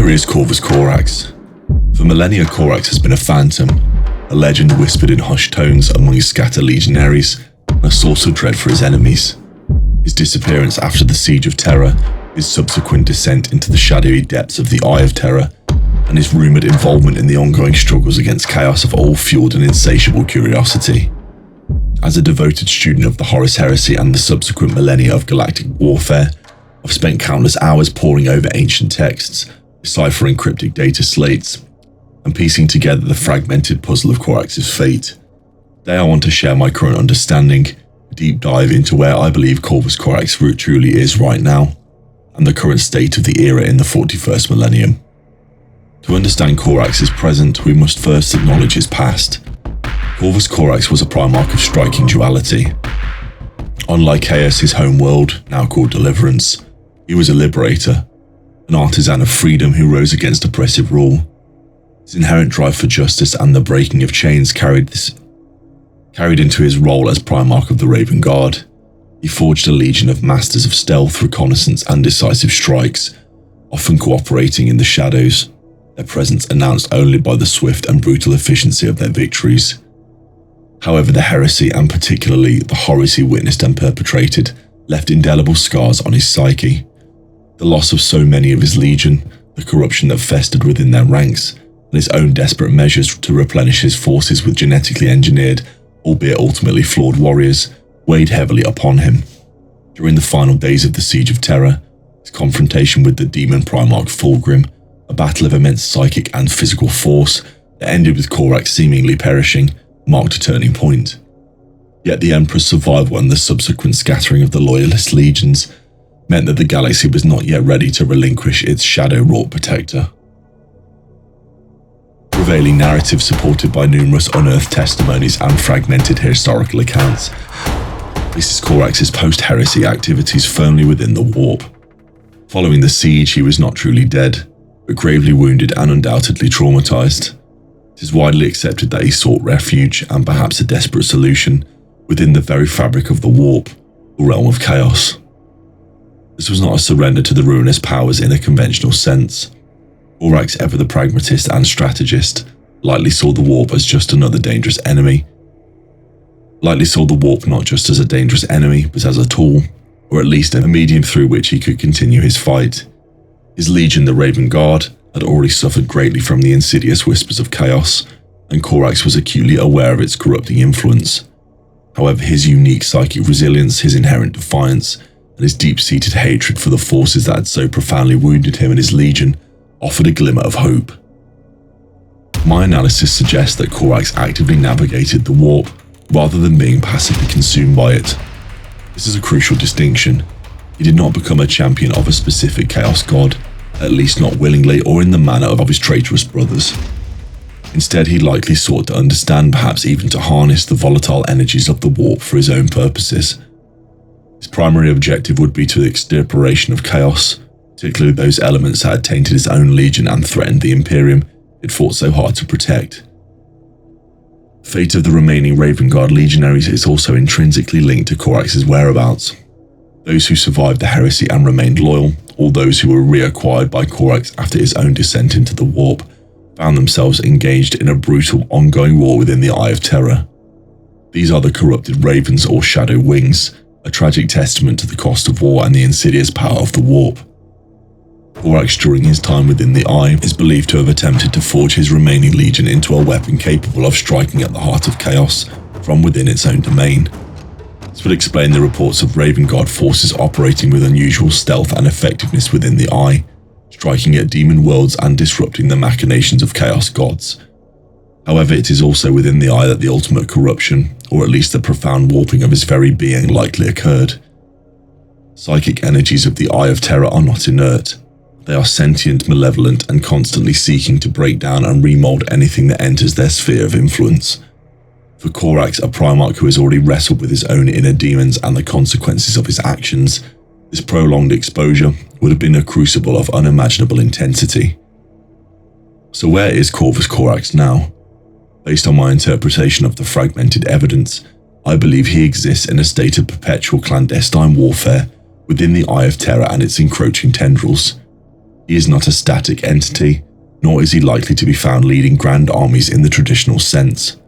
Here is Corvus Corax. For millennia, Corax has been a phantom, a legend whispered in hushed tones among his scattered legionaries, and a source of dread for his enemies. His disappearance after the Siege of Terra, his subsequent descent into the shadowy depths of the Eye of Terror, and his rumoured involvement in the ongoing struggles against chaos have all fueled an insatiable curiosity. As a devoted student of the Horus Heresy and the subsequent millennia of galactic warfare, I've spent countless hours poring over ancient texts, deciphering cryptic data slates, and piecing together the fragmented puzzle of Corax's fate. Today I want to share my current understanding, a deep dive into where I believe Corvus Corax truly is right now, and the current state of the era in the 41st millennium. To understand Corax's present, we must first acknowledge his past. Corvus Corax was a Primarch of striking duality. Unlike Chaos, his home world, now called Deliverance, he was a liberator, an artisan of freedom who rose against oppressive rule. His inherent drive for justice and the breaking of chains carried into his role as Primarch of the Raven Guard. He forged a legion of masters of stealth, reconnaissance, and decisive strikes, often cooperating in the shadows, their presence announced only by the swift and brutal efficiency of their victories. However, the heresy, and particularly the horrors he witnessed and perpetrated, left indelible scars on his psyche. The loss of so many of his legion, the corruption that festered within their ranks, and his own desperate measures to replenish his forces with genetically engineered, albeit ultimately flawed warriors, weighed heavily upon him. During the final days of the Siege of Terra, his confrontation with the demon Primarch Fulgrim, a battle of immense psychic and physical force that ended with Corax seemingly perishing, marked a turning point. Yet the Emperor's survival and the subsequent scattering of the loyalist legions meant that the galaxy was not yet ready to relinquish its shadow-wrought protector. Prevailing narrative supported by numerous unearthed testimonies and fragmented historical accounts places Corax's post-heresy activities firmly within the warp. Following the siege, he was not truly dead, but gravely wounded and undoubtedly traumatized. It is widely accepted that he sought refuge, and perhaps a desperate solution, within the very fabric of the warp, or realm of chaos. This was not a surrender to the ruinous powers in a conventional sense. Corax, ever the pragmatist and strategist, lightly saw the warp as just another dangerous enemy. Lightly saw the warp not just as a dangerous enemy, but as a tool, or at least a medium through which he could continue his fight. His legion, the Raven Guard, had already suffered greatly from the insidious whispers of chaos, and Corax was acutely aware of its corrupting influence. However, his unique psychic resilience, his inherent defiance, and his deep-seated hatred for the forces that had so profoundly wounded him and his legion offered a glimmer of hope. My analysis suggests that Corax actively navigated the warp, rather than being passively consumed by it. This is a crucial distinction. He did not become a champion of a specific chaos god, at least not willingly or in the manner of his traitorous brothers. Instead, he likely sought to understand, perhaps even to harness, the volatile energies of the warp for his own purposes. His primary objective would be to the extirpation of chaos, particularly those elements that had tainted his own legion and threatened the Imperium it fought so hard to protect. The fate of the remaining Raven Guard legionaries is also intrinsically linked to Corax's whereabouts. Those who survived the heresy and remained loyal, or those who were reacquired by Corax after his own descent into the warp, found themselves engaged in a brutal, ongoing war within the Eye of Terror. These are the corrupted Ravens or Shadow Wings, a tragic testament to the cost of war and the insidious power of the warp. Corax, during his time within the Eye, is believed to have attempted to forge his remaining legion into a weapon capable of striking at the heart of chaos from within its own domain. This would explain the reports of Raven Guard forces operating with unusual stealth and effectiveness within the Eye, striking at demon worlds and disrupting the machinations of chaos gods. However, it is also within the Eye that the ultimate corruption, or at least the profound warping of his very being, likely occurred. Psychic energies of the Eye of Terror are not inert. They are sentient, malevolent, and constantly seeking to break down and remold anything that enters their sphere of influence. For Corax, a Primarch who has already wrestled with his own inner demons and the consequences of his actions, this prolonged exposure would have been a crucible of unimaginable intensity. So where is Corvus Corax now? Based on my interpretation of the fragmented evidence, I believe he exists in a state of perpetual clandestine warfare within the Eye of Terror and its encroaching tendrils. He is not a static entity, nor is he likely to be found leading grand armies in the traditional sense.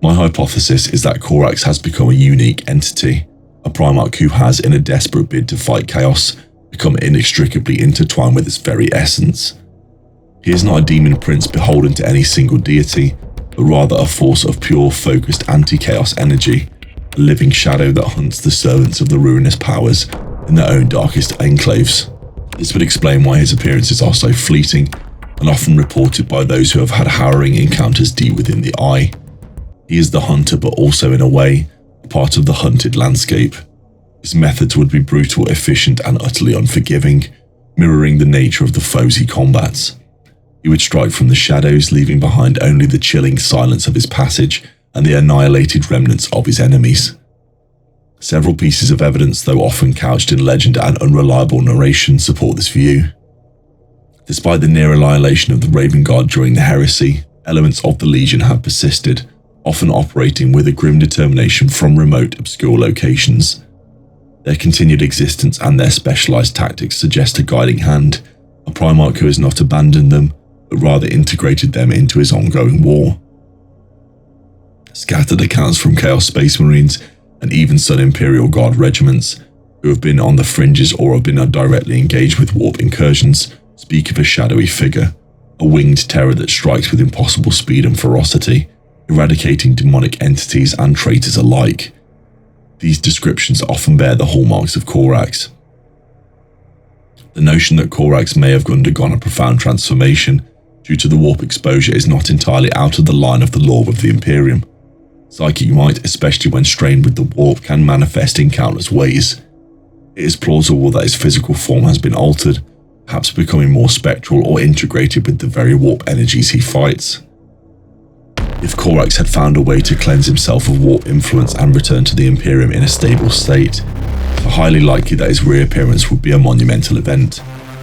My hypothesis is that Corax has become a unique entity, a Primarch who has, in a desperate bid to fight chaos, become inextricably intertwined with its very essence. He is not a demon prince beholden to any single deity, but rather a force of pure, focused anti-chaos energy, a living shadow that hunts the servants of the ruinous powers in their own darkest enclaves. This would explain why his appearances are so fleeting, and often reported by those who have had harrowing encounters deep within the eye. He is the hunter, but also, in a way, a part of the hunted landscape. His methods would be brutal, efficient, and utterly unforgiving, mirroring the nature of the foes he combats. He would strike from the shadows, leaving behind only the chilling silence of his passage and the annihilated remnants of his enemies. Several pieces of evidence, though often couched in legend and unreliable narration, support this view. Despite the near annihilation of the Raven Guard during the heresy, elements of the Legion have persisted, often operating with a grim determination from remote, obscure locations. Their continued existence and their specialized tactics suggest a guiding hand, a Primarch who has not abandoned them, but rather integrated them into his ongoing war. Scattered accounts from Chaos Space Marines and even some Imperial Guard regiments, who have been on the fringes or have been directly engaged with warp incursions, speak of a shadowy figure, a winged terror that strikes with impossible speed and ferocity, eradicating demonic entities and traitors alike. These descriptions often bear the hallmarks of Corax. The notion that Corax may have undergone a profound transformation due to the warp exposure is not entirely out of the line of the lore of the Imperium. Psychic might, especially when strained with the warp, can manifest in countless ways. It is plausible that his physical form has been altered, perhaps becoming more spectral or integrated with the very warp energies he fights. If Corax had found a way to cleanse himself of warp influence and return to the Imperium in a stable state, it's highly likely that his reappearance would be a monumental event,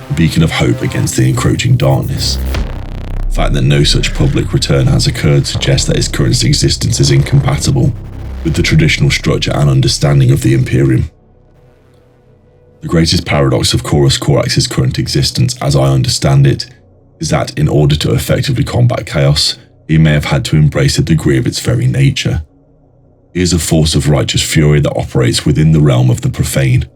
a beacon of hope against the encroaching darkness. The fact that no such public return has occurred suggests that his current existence is incompatible with the traditional structure and understanding of the Imperium. The greatest paradox of Corvus Corax's current existence, as I understand it, is that in order to effectively combat chaos, he may have had to embrace a degree of its very nature. He is a force of righteous fury that operates within the realm of the profane.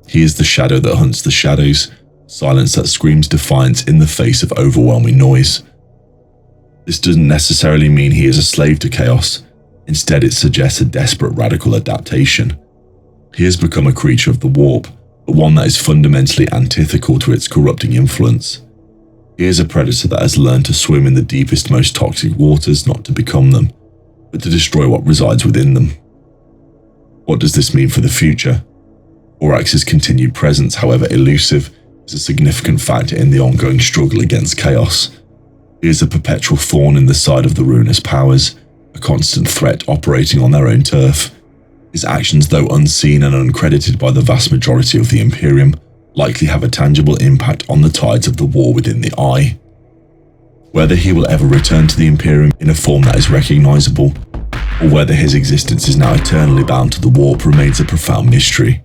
He is the shadow that hunts the shadows, silence that screams defiance in the face of overwhelming noise. This doesn't necessarily mean he is a slave to chaos. Instead, it suggests a desperate radical adaptation. He has become a creature of the warp, but one that is fundamentally antithetical to its corrupting influence. He is a predator that has learned to swim in the deepest, most toxic waters, not to become them, but to destroy what resides within them. What does this mean for the future? Corax's continued presence, however elusive, is a significant factor in the ongoing struggle against chaos. He is a perpetual thorn in the side of the ruinous powers, a constant threat operating on their own turf. His actions, though unseen and uncredited by the vast majority of the Imperium, likely have a tangible impact on the tides of the war within the Eye. Whether he will ever return to the Imperium in a form that is recognizable, or whether his existence is now eternally bound to the warp, remains a profound mystery.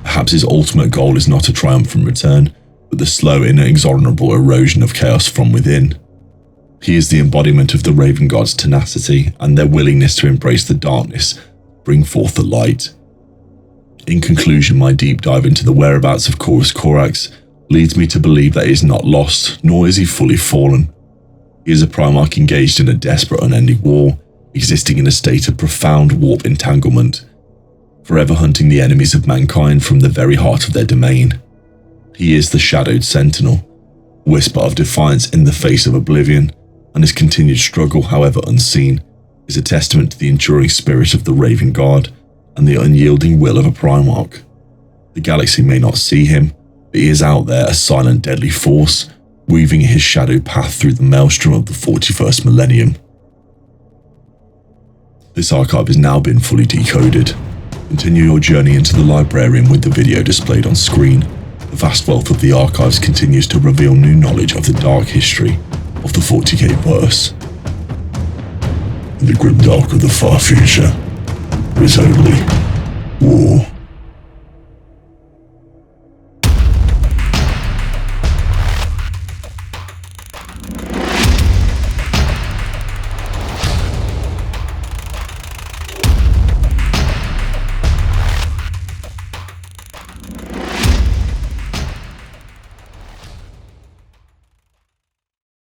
Perhaps his ultimate goal is not a triumphant return, but the slow, inexorable erosion of chaos from within. He is the embodiment of the Raven Guard's tenacity and their willingness to embrace the darkness, bring forth the light. In conclusion, my deep dive into the whereabouts of Corvus Corax leads me to believe that he is not lost, nor is he fully fallen. He is a Primarch engaged in a desperate, unending war, existing in a state of profound warp entanglement, forever hunting the enemies of mankind from the very heart of their domain. He is the shadowed sentinel, a whisper of defiance in the face of oblivion, and his continued struggle, however unseen, is a testament to the enduring spirit of the Raven Guard and the unyielding will of a Primarch. The galaxy may not see him, but he is out there, a silent, deadly force, weaving his shadow path through the maelstrom of the 41st millennium. This archive has now been fully decoded. Continue your journey into the librarium with the video displayed on screen. The vast wealth of the archives continues to reveal new knowledge of the dark history of the 40K verse. In the grim dark of the far future, there is only war.